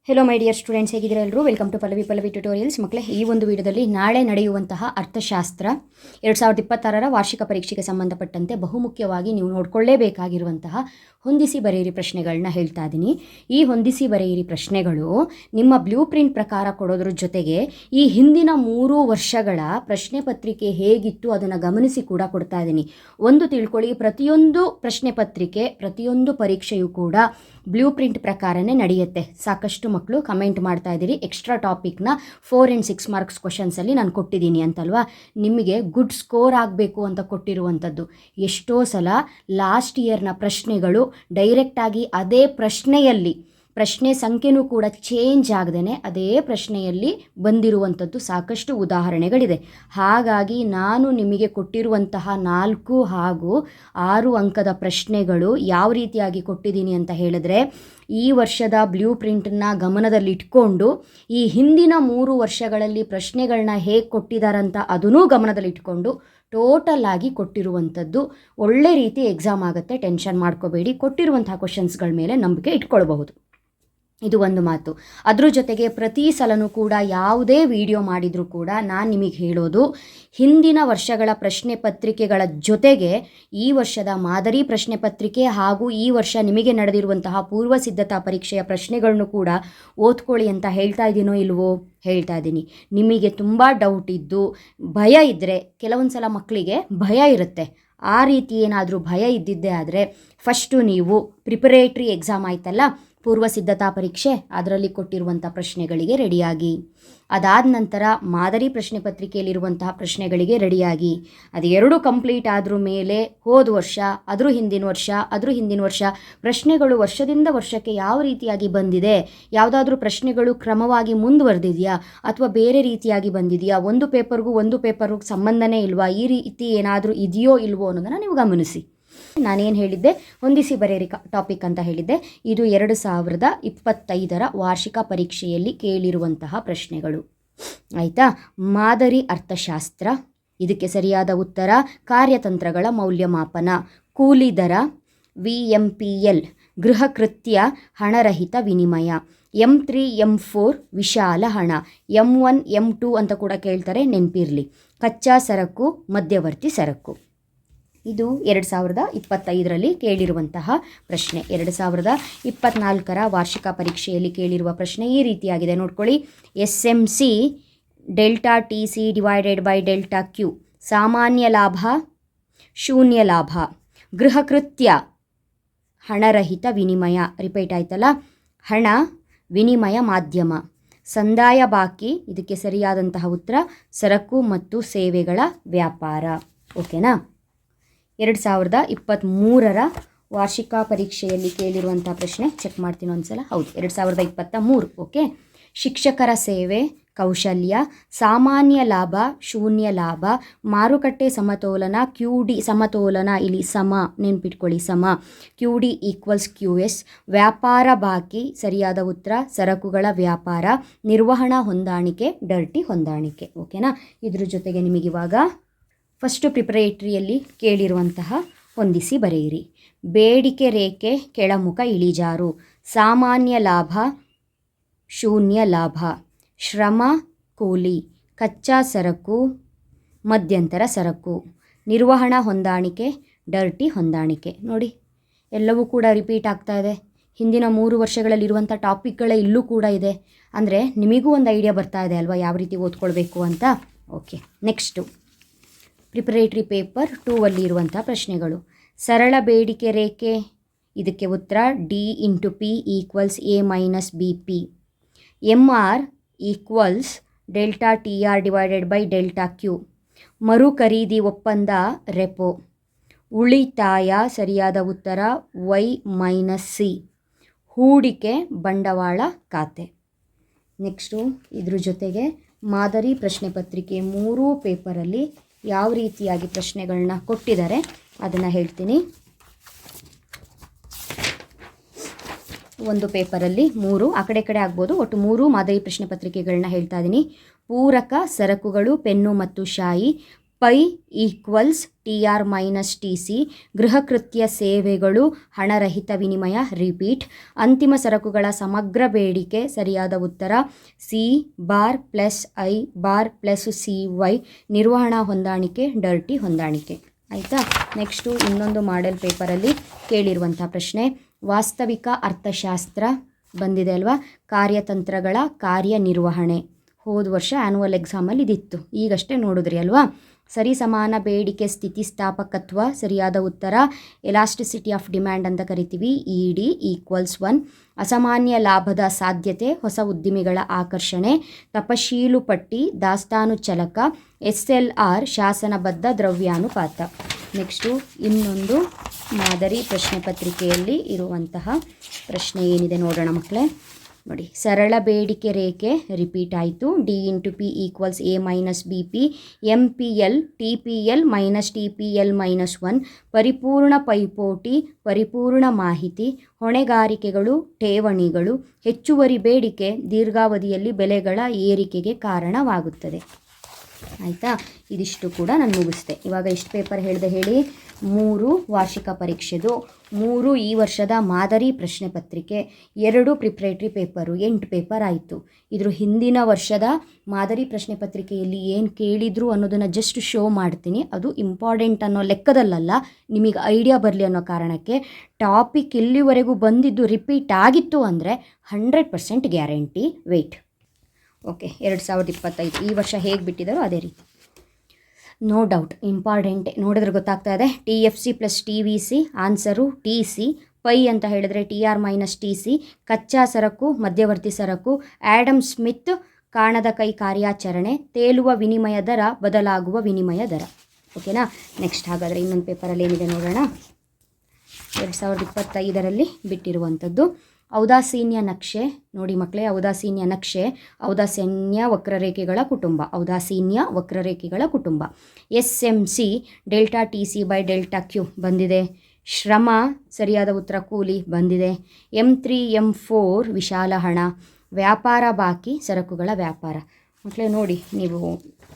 Hello my dear students, ಹೇಗಿದ್ದೀರಾ ಎಲ್ಲರೂ? Welcome to Pallavi tutorials. ಮಕ್ಕಳೇ, ಈ ಒಂದು ವಿಡಿಯೋದಲ್ಲಿ ನಾಳೆ ನಡೆಯುವಂತಹ ಅರ್ಥಶಾಸ್ತ್ರ 2026ರ ವಾರ್ಷಿಕ ಪರೀಕ್ಷೆಗೆ ಸಂಬಂಧಪಟ್ಟಂತೆ ಬಹುಮುಖ್ಯವಾಗಿ ನೀವು ನೋಡ್ಕೊಳ್ಳೇಬೇಕಾಗಿರುವಂತಹ ಹೊಂದಿಸಿ ಬರೆಯಿರಿ ಪ್ರಶ್ನೆಗಳನ್ನ ಹೇಳ್ತಾ ಇದ್ದೀನಿ. ಈ ಹೊಂದಿಸಿ ಬರೆಯಿರಿ ಪ್ರಶ್ನೆಗಳು ನಿಮ್ಮ ಬ್ಲೂ ಪ್ರಿಂಟ್ ಪ್ರಕಾರ ಕೊಡೋದ್ರ ಜೊತೆಗೆ ಈ ಹಿಂದಿನ 3 ವರ್ಷಗಳ ಪ್ರಶ್ನೆ ಪತ್ರಿಕೆ ಹೇಗಿತ್ತು ಅದನ್ನು ಗಮನಿಸಿ ಕೂಡ ಕೊಡ್ತಾ ಇದ್ದೀನಿ. ಒಂದು ತಿಳ್ಕೊಳ್ಳಿ, ಪ್ರತಿಯೊಂದು ಪ್ರಶ್ನೆ ಪತ್ರಿಕೆ, ಪ್ರತಿಯೊಂದು ಪರೀಕ್ಷೆಯೂ ಕೂಡ ಬ್ಲೂ ಪ್ರಿಂಟ್ ಪ್ರಕಾರನೇ ನಡೆಯುತ್ತೆ. ಸಾಕಷ್ಟು ಮಕ್ಕಳು ಕಮೆಂಟ್ ಮಾಡ್ತಾ ಇದ್ದೀರಿ, ಎಕ್ಸ್ಟ್ರಾ ಟಾಪಿಕ್ನ 4 and 6 ಮಾರ್ಕ್ಸ್ ಕ್ವಶನ್ಸಲ್ಲಿ ನಾನು ಕೊಟ್ಟಿದ್ದೀನಿ ಅಂತಲ್ವಾ. ನಿಮಗೆ ಗುಡ್ ಸ್ಕೋರ್ ಆಗಬೇಕು ಅಂತ ಕೊಟ್ಟಿರುವಂಥದ್ದು. ಎಷ್ಟೋ ಸಲ ಲಾಸ್ಟ್ ಇಯರ್ನ ಪ್ರಶ್ನೆಗಳು ಡೈರೆಕ್ಟಾಗಿ ಅದೇ ಪ್ರಶ್ನೆ ಸಂಖ್ಯೆನೂ ಕೂಡ ಚೇಂಜ್ ಆಗದೇ ಅದೇ ಪ್ರಶ್ನೆಯಲ್ಲಿ ಬಂದಿರುವಂಥದ್ದು ಸಾಕಷ್ಟು ಉದಾಹರಣೆಗಳಿದೆ. ಹಾಗಾಗಿ ನಾನು ನಿಮಗೆ ಕೊಟ್ಟಿರುವಂತಹ 4 ಹಾಗೂ 6 ಅಂಕದ ಪ್ರಶ್ನೆಗಳು ಯಾವ ರೀತಿಯಾಗಿ ಕೊಟ್ಟಿದ್ದೀನಿ ಅಂತ ಹೇಳಿದ್ರೆ, ಈ ವರ್ಷದ ಬ್ಲೂ ಪ್ರಿಂಟನ್ನು ಗಮನದಲ್ಲಿಟ್ಕೊಂಡು ಈ ಹಿಂದಿನ 3 ವರ್ಷಗಳಲ್ಲಿ ಪ್ರಶ್ನೆಗಳನ್ನ ಹೇಗೆ ಕೊಟ್ಟಿದ್ದಾರಂತ ಅದನ್ನೂ ಗಮನದಲ್ಲಿಟ್ಕೊಂಡು ಟೋಟಲ್ ಆಗಿ ಕೊಟ್ಟಿರುವಂಥದ್ದು. ಒಳ್ಳೆ ರೀತಿ ಎಕ್ಸಾಮ್ ಆಗುತ್ತೆ, ಟೆನ್ಷನ್ ಮಾಡ್ಕೋಬೇಡಿ. ಕೊಟ್ಟಿರುವಂತಹ ಕ್ವಶನ್ಸ್ಗಳ ಮೇಲೆ ನಂಬಿಕೆ ಇಟ್ಕೊಳ್ಬಹುದು. ಇದು ಒಂದು ಮಾತು. ಅದ್ರ ಜೊತೆಗೆ ಪ್ರತಿ ಸಲನೂ ಕೂಡ ಯಾವುದೇ ವಿಡಿಯೋ ಮಾಡಿದರೂ ಕೂಡ ನಾನು ನಿಮಗೆ ಹೇಳೋದು, ಹಿಂದಿನ ವರ್ಷಗಳ ಪ್ರಶ್ನೆ ಪತ್ರಿಕೆಗಳ ಜೊತೆಗೆ ಈ ವರ್ಷದ ಮಾದರಿ ಪ್ರಶ್ನೆ ಪತ್ರಿಕೆ ಹಾಗೂ ಈ ವರ್ಷ ನಿಮಗೆ ನಡೆದಿರುವಂತಹ ಪೂರ್ವ ಸಿದ್ಧತಾ ಪರೀಕ್ಷೆಯ ಪ್ರಶ್ನೆಗಳನ್ನು ಕೂಡ ಓದ್ಕೊಳ್ಳಿ ಅಂತ ಹೇಳ್ತಾ ಇದ್ದೀನೋ ಇಲ್ವೋ? ಹೇಳ್ತಾ ಇದ್ದೀನಿ. ನಿಮಗೆ ತುಂಬ ಡೌಟ್ ಇದ್ದು ಭಯ ಇದ್ದರೆ, ಕೆಲವೊಂದು ಸಲ ಮಕ್ಕಳಿಗೆ ಭಯ ಇರುತ್ತೆ, ಆ ರೀತಿ ಏನಾದರೂ ಭಯ ಇದ್ದಿದ್ದೇ ಆದರೆ ಫಸ್ಟು ನೀವು ಪ್ರಿಪರೇಟ್ರಿ ಎಕ್ಸಾಮ್ ಆಯ್ತಲ್ಲ, ಪೂರ್ವ ಸಿದ್ಧತಾ ಪರೀಕ್ಷೆ, ಅದರಲ್ಲಿ ಕೊಟ್ಟಿರುವಂಥ ಪ್ರಶ್ನೆಗಳಿಗೆ ರೆಡಿಯಾಗಿ. ಅದಾದ ನಂತರ ಮಾದರಿ ಪ್ರಶ್ನೆ ಪತ್ರಿಕೆಯಲ್ಲಿರುವಂತಹ ಪ್ರಶ್ನೆಗಳಿಗೆ ರೆಡಿಯಾಗಿ. ಅದು ಎರಡೂ ಕಂಪ್ಲೀಟ್ ಆದ್ರ ಮೇಲೆ ಹೋದ ವರ್ಷ, ಅದ್ರ ಹಿಂದಿನ ವರ್ಷ ಪ್ರಶ್ನೆಗಳು ವರ್ಷದಿಂದ ವರ್ಷಕ್ಕೆ ಯಾವ ರೀತಿಯಾಗಿ ಬಂದಿದೆ, ಯಾವುದಾದ್ರೂ ಪ್ರಶ್ನೆಗಳು ಕ್ರಮವಾಗಿ ಮುಂದುವರೆದಿದೆಯಾ ಅಥವಾ ಬೇರೆ ರೀತಿಯಾಗಿ ಬಂದಿದೆಯಾ, ಒಂದು ಪೇಪರ್ಗೂ ಸಂಬಂಧನೇ ಇಲ್ವಾ, ಈ ರೀತಿ ಏನಾದರೂ ಇದೆಯೋ ಇಲ್ವೋ ಅನ್ನೋದನ್ನು ನೀವು ಗಮನಿಸಿ. ನಾನೇನು ಹೇಳಿದ್ದೆ, ಹೊಂದಿಸಿ ಬರೆಯಿರಿ ಟಾಪಿಕ್ ಅಂತ ಹೇಳಿದ್ದೆ. ಇದು 2025ರ ವಾರ್ಷಿಕ ಪರೀಕ್ಷೆಯಲ್ಲಿ ಕೇಳಿರುವಂತಹ ಪ್ರಶ್ನೆಗಳು. ಆಯಿತಾ? ಮಾದರಿ ಅರ್ಥಶಾಸ್ತ್ರ, ಇದಕ್ಕೆ ಸರಿಯಾದ ಉತ್ತರ ಕಾರ್ಯತಂತ್ರಗಳ ಮೌಲ್ಯಮಾಪನ, ಕೂಲಿ ದರ, VMPL ಗೃಹಕೃತ್ಯ ಹಣರಹಿತ ವಿನಿಮಯ, M3 M4 ವಿಶಾಲ ಹಣ, M1 M2 ಅಂತ ಕೂಡ ಕೇಳ್ತಾರೆ, ನೆನಪಿರಲಿ. ಕಚ್ಚಾ ಸರಕು, ಮಧ್ಯವರ್ತಿ ಸರಕು. ಇದು 2025ರಲ್ಲಿ ಕೇಳಿರುವಂತಹ ಪ್ರಶ್ನೆ. 2024ರ ವಾರ್ಷಿಕ ಪರೀಕ್ಷೆಯಲ್ಲಿ ಕೇಳಿರುವ ಪ್ರಶ್ನೆ ಈ ರೀತಿಯಾಗಿದೆ, ನೋಡ್ಕೊಳ್ಳಿ. SMC delta TC divided by delta Q, ಸಾಮಾನ್ಯ ಲಾಭ, ಶೂನ್ಯ ಲಾಭ, ಗೃಹಕೃತ್ಯ ಹಣರಹಿತ ವಿನಿಮಯ, ರಿಪೀಟ್ ಆಯ್ತಲ್ಲ, ಹಣ ವಿನಿಮಯ ಮಾಧ್ಯಮ, ಸಂದಾಯ ಬಾಕಿ, ಇದಕ್ಕೆ ಸರಿಯಾದಂತಹ ಉತ್ತರ ಸರಕು ಮತ್ತು ಸೇವೆಗಳ ವ್ಯಾಪಾರ. ಓಕೆನಾ? 2023ರ ವಾರ್ಷಿಕ ಪರೀಕ್ಷೆಯಲ್ಲಿ ಕೇಳಿರುವಂಥ ಪ್ರಶ್ನೆ ಚೆಕ್ ಮಾಡ್ತೀನಿ ಒಂದ್ಸಲ. ಹೌದು, 2023. ಓಕೆ. ಶಿಕ್ಷಕರ ಸೇವೆ, ಕೌಶಲ್ಯ, ಸಾಮಾನ್ಯ ಲಾಭ, ಶೂನ್ಯ ಲಾಭ, ಮಾರುಕಟ್ಟೆ ಸಮತೋಲನ, QD ಸಮತೋಲನ, ಇಲ್ಲಿ ಸಮ ನೆನ್ಪಿಟ್ಕೊಳ್ಳಿ, ಸಮ, QD = QS, ವ್ಯಾಪಾರ ಬಾಕಿ, ಸರಿಯಾದ ಉತ್ತರ ಸರಕುಗಳ ವ್ಯಾಪಾರ, ನಿರ್ವಹಣಾ ಹೊಂದಾಣಿಕೆ, ಡರ್ಟಿ ಹೊಂದಾಣಿಕೆ. ಓಕೆನಾ? ಇದ್ರ ಜೊತೆಗೆ ನಿಮಗಿವಾಗ ಫಸ್ಟು ಪ್ರಿಪರೇಟ್ರಿಯಲ್ಲಿ ಕೇಳಿರುವಂತಹ ಹೊಂದಿಸಿ ಬರೆಯಿರಿ. ಬೇಡಿಕೆ ರೇಖೆ ಕೆಳಮುಖ ಇಳಿಜಾರು, ಸಾಮಾನ್ಯ ಲಾಭ, ಶೂನ್ಯ ಲಾಭ, ಶ್ರಮ ಕೂಲಿ, ಕಚ್ಚಾ ಸರಕು, ಮಧ್ಯಂತರ ಸರಕು, ನಿರ್ವಹಣಾ ಹೊಂದಾಣಿಕೆ, ಡರ್ಟಿ ಹೊಂದಾಣಿಕೆ. ನೋಡಿ, ಎಲ್ಲವೂ ಕೂಡ ರಿಪೀಟ್ ಆಗ್ತಾ ಇದೆ. ಹಿಂದಿನ 3 ವರ್ಷಗಳಲ್ಲಿರುವಂಥ ಟಾಪಿಕ್ಗಳೇ ಇಲ್ಲೂ ಕೂಡ ಇದೆ. ಅಂದರೆ ನಿಮಗೂ ಒಂದು ಐಡಿಯಾ ಬರ್ತಾ ಇದೆ ಅಲ್ವಾ, ಯಾವ ರೀತಿ ಓದ್ಕೊಳ್ಬೇಕು ಅಂತ. ಓಕೆ, ನೆಕ್ಸ್ಟು ಪ್ರಿಪರೇಟ್ರಿ ಪೇಪರ್ 2 ಅಲ್ಲಿ ಇರುವಂಥ ಪ್ರಶ್ನೆಗಳು. ಸರಳ ಬೇಡಿಕೆ ರೇಖೆ, ಇದಕ್ಕೆ ಉತ್ತರ D × P = A - BP, MR = delta TR divided by delta Q, ಮರು ಖರೀದಿ ಒಪ್ಪಂದ ರೆಪೋ, ಉಳಿತಾಯ, ಸರಿಯಾದ ಉತ್ತರ Y - C, ಹೂಡಿಕೆ ಬಂಡವಾಳ ಖಾತೆ. ನೆಕ್ಸ್ಟು ಇದ್ರ ಜೊತೆಗೆ ಮಾದರಿ ಪ್ರಶ್ನೆ ಪತ್ರಿಕೆ 3 ಪೇಪರಲ್ಲಿ ಯಾವ ರೀತಿಯಾಗಿ ಪ್ರಶ್ನೆಗಳನ್ನ ಕೊಟ್ಟಿದ್ದಾರೆ ಅದನ್ನು ಹೇಳ್ತೀನಿ. ಒಂದು ಪೇಪರಲ್ಲಿ 3, ಆ ಕಡೆ ಆಗ್ಬೋದು, ಒಟ್ಟು 3 ಮಾದರಿ ಪ್ರಶ್ನೆ ಪತ್ರಿಕೆಗಳನ್ನ ಹೇಳ್ತಾ ಇದ್ದೀನಿ. ಪೂರಕ ಸರಕುಗಳು, ಪೆನ್ನು ಮತ್ತು ಶಾಯಿ, ಪೈ ಈಕ್ವಲ್ಸ್ TR-TC. ಗೃಹ ಕೃತ್ಯ ಸೇವೆಗಳು ಹಣರಹಿತ ವಿನಿಮಯ ರಿಪೀಟ್. ಅಂತಿಮ ಸರಕುಗಳ ಸಮಗ್ರ ಬೇಡಿಕೆ ಸರಿಯಾದ ಉತ್ತರ C⁻+I⁻+CY. ನಿರ್ವಹಣಾ ಹೊಂದಾಣಿಕೆ ಡರ್ಟಿ ಹೊಂದಾಣಿಕೆ. ಆಯಿತಾ. ನೆಕ್ಸ್ಟು ಇನ್ನೊಂದು ಮಾಡೆಲ್ ಪೇಪರಲ್ಲಿ ಕೇಳಿರುವಂಥ ಪ್ರಶ್ನೆ ವಾಸ್ತವಿಕ ಅರ್ಥಶಾಸ್ತ್ರ ಬಂದಿದೆ ಅಲ್ವಾ, ಕಾರ್ಯತಂತ್ರಗಳ ಕಾರ್ಯನಿರ್ವಹಣೆ. ಹೋದ ವರ್ಷ ಆ್ಯನ್ಯುವಲ್ ಎಕ್ಸಾಮಲ್ಲಿ ಇದಿತ್ತು, ಈಗಷ್ಟೇ ನೋಡಿದ್ರಿ ಅಲ್ವಾ. ಸರಿ ಸಮಾನ ಬೇಡಿಕೆ ಸ್ಥಿತಿಸ್ಥಾಪಕತ್ವ ಸರಿಯಾದ ಉತ್ತರ ಎಲಾಸ್ಟಿಸಿಟಿ ಆಫ್ ಡಿಮ್ಯಾಂಡ್ ಅಂತ ಕರಿತೀವಿ, ED = 1. ಅಸಾಮಾನ್ಯ ಲಾಭದ ಸಾಧ್ಯತೆ ಹೊಸ ಉದ್ದಿಮೆಗಳ ಆಕರ್ಷಣೆ. ತಪಶೀಲು ಪಟ್ಟಿ ದಾಸ್ತಾನು ಚಲಕ. SLR ಶಾಸನಬದ್ಧ ದ್ರವ್ಯಾನುಪಾತ. ನೆಕ್ಸ್ಟು ಇನ್ನೊಂದು ಮಾದರಿ ಪ್ರಶ್ನೆ ಪತ್ರಿಕೆಯಲ್ಲಿ ಇರುವಂತಹ ಪ್ರಶ್ನೆ ಏನಿದೆ ನೋಡೋಣ ಮಕ್ಕಳೇ. ನೋಡಿ, ಸರಳ ಬೇಡಿಕೆ ರೇಖೆ ರಿಪೀಟ್ ಆಯಿತು. D/P = A-BP. MPL TPL - TPL - 1. ಪರಿಪೂರ್ಣ ಪೈಪೋಟಿ, ಪರಿಪೂರ್ಣ ಮಾಹಿತಿ. ಹೊಣೆಗಾರಿಕೆಗಳು, ಠೇವಣಿಗಳು. ಹೆಚ್ಚುವರಿ ಬೇಡಿಕೆ ದೀರ್ಘಾವಧಿಯಲ್ಲಿ ಬೆಲೆಗಳ ಏರಿಕೆಗೆ ಕಾರಣವಾಗುತ್ತದೆ. ಆಯಿತಾ. ಇದಿಷ್ಟು ಕೂಡ ನಾನು ಮುಗಿಸ್ದೆ. ಇವಾಗ ಇಷ್ಟು ಪೇಪರ್ ಹೇಳಿದೆ ಹೇಳಿ. 3 ವಾರ್ಷಿಕ ಪರೀಕ್ಷೆದು, 3 ಈ ವರ್ಷದ ಮಾದರಿ ಪ್ರಶ್ನೆ ಪತ್ರಿಕೆ, 2 ಪ್ರಿಪ್ರೇಟ್ರಿ ಪೇಪರು, 8 ಪೇಪರ್ ಆಯಿತು. ಇದ್ರ ಹಿಂದಿನ ವರ್ಷದ ಮಾದರಿ ಪ್ರಶ್ನೆ ಪತ್ರಿಕೆಯಲ್ಲಿ ಏನು ಕೇಳಿದ್ರು ಅನ್ನೋದನ್ನು ಜಸ್ಟ್ ಶೋ ಮಾಡ್ತೀನಿ. ಅದು ಇಂಪಾರ್ಟೆಂಟ್ ಅನ್ನೋ ಲೆಕ್ಕದಲ್ಲ, ನಿಮಗೆ ಐಡಿಯಾ ಬರಲಿ ಅನ್ನೋ ಕಾರಣಕ್ಕೆ. ಟಾಪಿಕ್ ಇಲ್ಲಿವರೆಗೂ ಬಂದಿದ್ದು ರಿಪೀಟ್ ಆಗಿತ್ತು ಅಂದರೆ 100% ಗ್ಯಾರಂಟಿ. ವೆಯ್ಟ್. ಓಕೆ, 2025 ಈ ವರ್ಷ ಹೇಗೆ ಬಿಟ್ಟಿದ್ದಾರೋ ಅದೇ ರೀತಿ. ನೋ ಡೌಟ್ ಇಂಪಾರ್ಟೆಂಟ್ ನೋಡಿದ್ರೆ ಗೊತ್ತಾಗ್ತಾ ಇದೆ. TFC + TVC answer TC. ಪೈ ಅಂತ ಹೇಳಿದ್ರೆ TR-TC. ಕಚ್ಚಾ ಸರಕು, ಮಧ್ಯವರ್ತಿ ಸರಕು. ಆ್ಯಡಮ್ ಸ್ಮಿತ್ ಕಾಣದ ಕೈ ಕಾರ್ಯಾಚರಣೆ. ತೇಲುವ ವಿನಿಮಯ ದರ, ಬದಲಾಗುವ ವಿನಿಮಯ ದರ. ಓಕೆನಾ. ನೆಕ್ಸ್ಟ್ ಹಾಗಾದರೆ ಇನ್ನೊಂದು ಪೇಪರಲ್ಲಿ ಏನಿದೆ ನೋಡೋಣ. 2025ರಲ್ಲಿ ಬಿಟ್ಟಿರುವಂಥದ್ದು ಔದಾಸೀನ್ಯ ನಕ್ಷೆ. ನೋಡಿ ಮಕ್ಕಳೇ, ಔದಾಸೀನ್ಯ ನಕ್ಷೆ, ಔದಾಸೀನ್ಯ ವಕ್ರರೇಖೆಗಳ ಕುಟುಂಬ, ಔದಾಸೀನ್ಯ ವಕ್ರರೇಖೆಗಳ ಕುಟುಂಬ. SMC ΔTC/ΔQ ಬಂದಿದೆ. ಶ್ರಮ ಸರಿಯಾದ ಉತ್ತರ ಕೂಲಿ ಬಂದಿದೆ. M3 M4 ವಿಶಾಲ ಹಣ. ವ್ಯಾಪಾರ ಬಾಕಿ ಸರಕುಗಳ ವ್ಯಾಪಾರ. ಮಕ್ಕಳೇ ನೋಡಿ, ನೀವು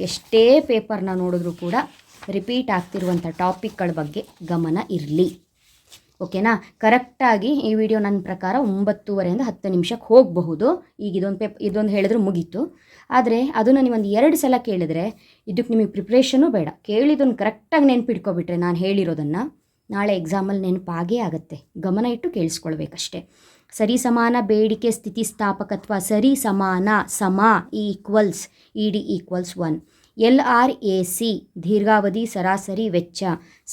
ಎಷ್ಟೇ ಪೇಪರ್ನ ನೋಡಿದ್ರೂ ಕೂಡ ರಿಪೀಟ್ ಆಗ್ತಿರುವಂಥ ಟಾಪಿಕ್ಗಳ ಬಗ್ಗೆ ಗಮನ ಇರಲಿ. ಓಕೆನಾ. ಕರೆಕ್ಟಾಗಿ ಈ ವಿಡಿಯೋ ನನ್ನ ಪ್ರಕಾರ 9:30 10 ನಿಮಿಷಕ್ಕೆ ಹೋಗಬಹುದು. ಈಗ ಇದೊಂದು ಹೇಳಿದ್ರೆ ಮುಗೀತು. ಆದರೆ ಅದನ್ನು ನೀವೊಂದು 2 ಸಲ ಕೇಳಿದ್ರೆ ಇದಕ್ಕೆ ನಿಮಗೆ ಪ್ರಿಪ್ರೇಷನೂ ಬೇಡ. ಕೇಳಿದನ್ನು ಕರೆಕ್ಟಾಗಿ ನೆನಪಿಟ್ಕೊಬಿಟ್ರೆ ನಾನು ಹೇಳಿರೋದನ್ನು ನಾಳೆ ಎಕ್ಸಾಮಲ್ಲಿ ನೆನಪಾಗೇ ಆಗುತ್ತೆ. ಗಮನ ಇಟ್ಟು ಕೇಳಿಸ್ಕೊಳ್ಬೇಕಷ್ಟೆ. ಸರಿ ಸಮಾನ ಬೇಡಿಕೆ ಸ್ಥಿತಿಸ್ಥಾಪಕತ್ವ. ಸರಿ ಸಮಾನ ಈಕ್ವಲ್ಸ್ ED = 1. LRAC ದೀರ್ಘಾವಧಿ ಸರಾಸರಿ ವೆಚ್ಚ.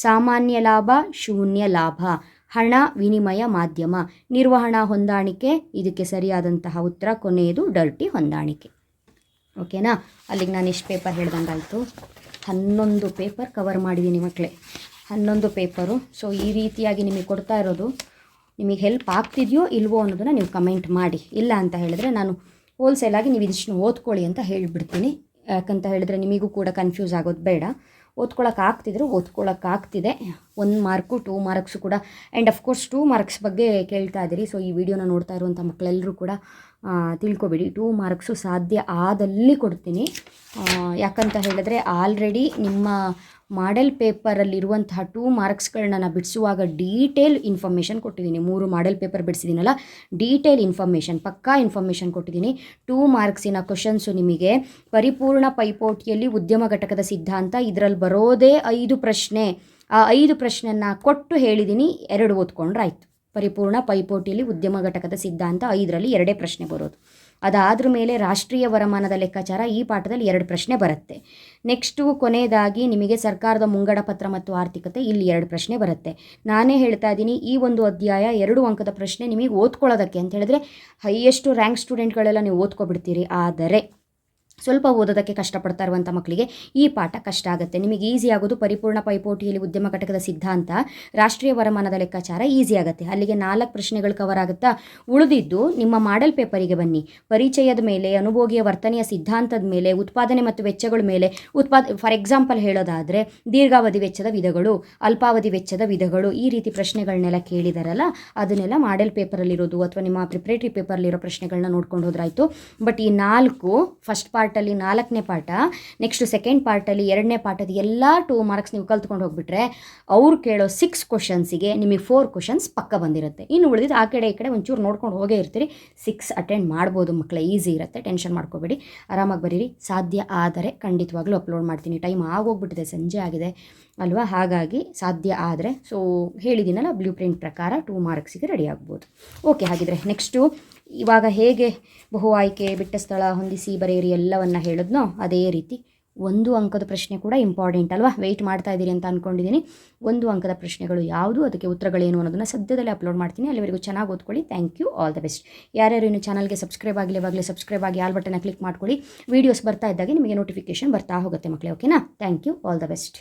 ಸಾಮಾನ್ಯ ಲಾಭ, ಶೂನ್ಯ ಲಾಭ. ಹಣ ವಿನಿಮಯ ಮಾಧ್ಯಮ. ನಿರ್ವಹಣಾ ಹೊಂದಾಣಿಕೆ ಇದಕ್ಕೆ ಸರಿಯಾದಂತಹ ಉತ್ತರ ಕೊನೆಯದು ಡರ್ಟಿ ಹೊಂದಾಣಿಕೆ. ಓಕೆನಾ. ಅಲ್ಲಿಗೆ ನಾನು ಇಷ್ಟು ಪೇಪರ್ ಹೇಳ್ದಂಗಾಯಿತು. 11 ಪೇಪರ್ ಕವರ್ ಮಾಡಿದ್ದೀನಿ ಮಕ್ಕಳೇ, 11 ಪೇಪರು. ಸೊ ಈ ರೀತಿಯಾಗಿ ನಿಮಗೆ ಕೊಡ್ತಾ ಇರೋದು ನಿಮಗೆ ಹೆಲ್ಪ್ ಆಗ್ತಿದೆಯೋ ಇಲ್ವೋ ಅನ್ನೋದನ್ನು ನೀವು ಕಮೆಂಟ್ ಮಾಡಿ. ಇಲ್ಲ ಅಂತ ಹೇಳಿದ್ರೆ ನಾನು ಹೋಲ್ಸೇಲಾಗಿ ನೀವು ಇದಿಷ್ಟು ಓದ್ಕೊಳ್ಳಿ ಅಂತ ಹೇಳಿಬಿಡ್ತೀನಿ. ಯಾಕಂತ ಹೇಳಿದ್ರೆ ನಿಮಗೂ ಕೂಡ ಕನ್ಫ್ಯೂಸ್ ಆಗೋದು ಬೇಡ. ಓದ್ಕೊಳ್ಳೋಕ್ಕಾಗ್ತಿದೆ. 1 ಮಾರ್ಕು 2 ಮಾರ್ಕ್ಸು ಕೂಡ. ಆ್ಯಂಡ್ ಅಫ್ಕೋರ್ಸ್ 2 ಮಾರ್ಕ್ಸ್ ಬಗ್ಗೆ ಕೇಳ್ತಾ ಇದ್ದೀರಿ. ಸೊ ಈ ವಿಡಿಯೋನ ನೋಡ್ತಾ ಇರುವಂಥ ಮಕ್ಕಳೆಲ್ಲರೂ ಕೂಡ ತಿಳ್ಕೊಬೇಡಿ, 2 ಮಾರ್ಕ್ಸು ಸಾಧ್ಯ ಆದಲ್ಲಿ ಕೊಡ್ತೀನಿ. ಯಾಕಂತ ಹೇಳಿದ್ರೆ ಆಲ್ರೆಡಿ ನಿಮ್ಮ ಮಾಡೆಲ್ ಪೇಪರಲ್ಲಿರುವಂತಹ 2 ಮಾರ್ಕ್ಸ್ಗಳನ್ನ ನಾನು ಬಿಡಿಸುವಾಗ ಡೀಟೇಲ್ ಇನ್ಫಾರ್ಮೇಷನ್ ಕೊಟ್ಟಿದ್ದೀನಿ. 3 ಮಾಡೆಲ್ ಪೇಪರ್ ಬಿಡಿಸಿದ್ದೀನಲ್ಲ, ಡೀಟೇಲ್ ಇನ್ಫಾರ್ಮೇಷನ್, ಪಕ್ಕಾ ಇನ್ಫಾರ್ಮೇಷನ್ ಕೊಟ್ಟಿದ್ದೀನಿ. 2 ಮಾರ್ಕ್ಸಿನ ಕ್ವಶನ್ಸು ನಿಮಗೆ ಪರಿಪೂರ್ಣ ಪೈಪೋಟಿಯಲ್ಲಿ ಉದ್ಯಮ ಘಟಕದ ಸಿದ್ಧಾಂತ. ಇದರಲ್ಲಿ ಬರೋದೇ 5 ಪ್ರಶ್ನೆ. ಆ 5 ಪ್ರಶ್ನೆಯನ್ನು ಕೊಟ್ಟು ಹೇಳಿದ್ದೀನಿ, 2 ಓದ್ಕೊಂಡ್ರೆ ಆಯಿತು. ಪರಿಪೂರ್ಣ ಪೈಪೋಟಿಯಲ್ಲಿ ಉದ್ಯಮ ಘಟಕದ ಸಿದ್ಧಾಂತ 5ರಲ್ಲಿ 2 ಪ್ರಶ್ನೆ ಬರೋದು. ಅದಾದ್ರ ಮೇಲೆ ರಾಷ್ಟ್ರೀಯ ವರಮಾನದ ಲೆಕ್ಕಾಚಾರ ಈ ಪಾಠದಲ್ಲಿ 2 ಪ್ರಶ್ನೆ ಬರುತ್ತೆ. ನೆಕ್ಸ್ಟು ಕೊನೆಯದಾಗಿ ನಿಮಗೆ ಸರ್ಕಾರದ ಮುಂಗಡ ಪತ್ರ ಮತ್ತು ಆರ್ಥಿಕತೆ, ಇಲ್ಲಿ 2 ಪ್ರಶ್ನೆ ಬರುತ್ತೆ. ನಾನೇ ಹೇಳ್ತಾ ಇದ್ದೀನಿ, ಈ ಒಂದು ಅಧ್ಯಾಯ 2 ಅಂಕದ ಪ್ರಶ್ನೆ ನಿಮಗೆ ಓದ್ಕೊಳ್ಳೋದಕ್ಕೆ ಅಂತ ಹೇಳಿದ್ರೆ ಹೈಯೆಸ್ಟ್ ರ್ಯಾಂಕ್ ಸ್ಟೂಡೆಂಟ್ಗಳೆಲ್ಲ ನೀವು ಓದ್ಕೊಬಿಡ್ತೀರಿ. ಆದರೆ ಸ್ವಲ್ಪ ಓದೋದಕ್ಕೆ ಕಷ್ಟಪಡ್ತಾ ಇರುವಂಥ ಮಕ್ಕಳಿಗೆ ಈ ಪಾಠ ಕಷ್ಟ ಆಗುತ್ತೆ. ನಿಮಗೆ ಈಸಿ ಆಗೋದು ಪರಿಪೂರ್ಣ ಪೈಪೋಟಿಯಲ್ಲಿ ಉದ್ಯಮ ಘಟಕದ ಸಿದ್ಧಾಂತ, ರಾಷ್ಟ್ರೀಯ ವರಮಾನದ ಲೆಕ್ಕಾಚಾರ ಈಸಿ ಆಗುತ್ತೆ. ಅಲ್ಲಿಗೆ 4 ಪ್ರಶ್ನೆಗಳು ಕವರ್ ಆಗುತ್ತಾ. ಉಳಿದಿದ್ದು ನಿಮ್ಮ ಮಾಡೆಲ್ ಪೇಪರಿಗೆ ಬನ್ನಿ. ಪರಿಚಯದ ಮೇಲೆ, ಅನುಭೋಗಿಯ ವರ್ತನೆಯ ಸಿದ್ಧಾಂತದ ಮೇಲೆ, ಉತ್ಪಾದನೆ ಮತ್ತು ವೆಚ್ಚಗಳ ಮೇಲೆ. ಫಾರ್ ಎಕ್ಸಾಂಪಲ್ ಹೇಳೋದಾದರೆ ದೀರ್ಘಾವಧಿ ವೆಚ್ಚದ ವಿಧಗಳು, ಅಲ್ಪಾವಧಿ ವೆಚ್ಚದ ವಿಧಗಳು, ಈ ರೀತಿ ಪ್ರಶ್ನೆಗಳನ್ನೆಲ್ಲ ಕೇಳಿದಾರಲ್ಲ, ಅದನ್ನೆಲ್ಲ ಮಾಡೆಲ್ ಪೇಪರಲ್ಲಿರೋದು ಅಥವಾ ನಿಮ್ಮ ಪ್ರಿಪ್ರೇಟರಿ ಪೇಪರ್ಲಿರೋ ಪ್ರಶ್ನೆಗಳನ್ನ ನೋಡ್ಕೊಂಡು ಹೋದ್ರಾಯಿತು. ಬಟ್ ಈ 4 ಫಸ್ಟ್ ಪಾರ್ಟ್ ಪಾರ್ಟಲ್ಲಿ 4ನೇ ಪಾಠ, ನೆಕ್ಸ್ಟ್ ಸೆಕೆಂಡ್ ಪಾರ್ಟಲ್ಲಿ 2ನೇ ಪಾಠದ ಎಲ್ಲ 2 ಮಾರ್ಕ್ಸ್ ನೀವು ಕಲ್ತ್ಕೊಂಡು ಹೋಗ್ಬಿಟ್ರೆ ಅವ್ರು ಕೇಳೋ 6 ಕ್ವಶನ್ಸಿಗೆ ನಿಮಗೆ 4 ಕ್ವಶನ್ಸ್ ಪಕ್ಕ ಬಂದಿರುತ್ತೆ. ಇನ್ನು ಉಳಿದಿದ್ದು ಆ ಕಡೆ ಈ ಕಡೆ ಒಂಚೂರು ನೋಡ್ಕೊಂಡು ಹೋಗೇ ಇರ್ತೀರಿ. 6 ಅಟೆಂಡ್ ಮಾಡ್ಬೋದು ಮಕ್ಕಳೇ, ಈಸಿ ಇರುತ್ತೆ, ಟೆನ್ಷನ್ ಮಾಡ್ಕೋಬೇಡಿ, ಆರಾಮಾಗಿ ಬರೀರಿ. ಸಾಧ್ಯ ಆದರೆ ಖಂಡಿತವಾಗ್ಲೂ ಅಪ್ಲೋಡ್ ಮಾಡ್ತೀನಿ. ಟೈಮ್ ಆಗೋಗ್ಬಿಟ್ಟಿದೆ, ಸಂಜೆ ಆಗಿದೆ ಅಲ್ವಾ, ಹಾಗಾಗಿ ಸಾಧ್ಯ ಆದರೆ ಹೇಳಿದ್ದೀನಲ್ಲ ಬ್ಲೂ ಪ್ರಿಂಟ್ ಪ್ರಕಾರ 2 ಮಾರ್ಕ್ಸಿಗೆ ರೆಡಿ ಆಗ್ಬೋದು. ಓಕೆ, ಹಾಗಿದ್ರೆ ನೆಕ್ಸ್ಟು ಇವಾಗ ಹೇಗೆ ಬಹು ಆಯ್ಕೆ, ಬಿಟ್ಟ ಸ್ಥಳ, ಹೊಂದಿಸಿ ಬರೆಯಿರಿ ಎಲ್ಲವನ್ನು ಹೇಳಿದ್ನೋ ಅದೇ ರೀತಿ 1 ಅಂಕದ ಪ್ರಶ್ನೆ ಕೂಡ ಇಂಪಾರ್ಟೆಂಟ್ ಅಲ್ವಾ. ವೆಯ್ಟ್ ಮಾಡ್ತಾ ಇದ್ದೀರಿ ಅಂತ ಅಂದ್ಕೊಂಡಿದ್ದೀನಿ. 1 ಅಂಕದ ಪ್ರಶ್ನೆಗಳು ಯಾವುದು, ಅದಕ್ಕೆ ಉತ್ತರಗಳೇನು ಅನ್ನೋದನ್ನು ಸದ್ಯದಲ್ಲೇ ಅಪ್ಲೋಡ್ ಮಾಡ್ತೀನಿ. ಅಲ್ಲಿವರೆಗೂ ಚೆನ್ನಾಗಿ ಓದ್ಕೊಳ್ಳಿ. Thank you, all the best. ಯಾರ್ಯಾರು ಇನ್ನು ಚಾನಲ್ಗೆ ಸಬ್ಸ್ಕ್ರೈಬ್ ಆಗಿಲ್ಲವಾಗಲೇ ಸಬ್ಸ್ಕ್ರೈಬ್ ಆಗಿ ಆಲ್ ಬಟನ್ನ ಕ್ಲಿಕ್ ಮಾಡ್ಕೊಳ್ಳಿ. ವೀಡಿಯೋಸ್ ಬರ್ತಾ ಇದ್ದಾಗ ನಿಮಗೆ ನೋಟಿಫಿಕೇಶನ್ ಬರ್ತಾ ಹೋಗುತ್ತೆ ಮಕ್ಕಳೇ. ಓಕೆನಾ? Thank you, all the best.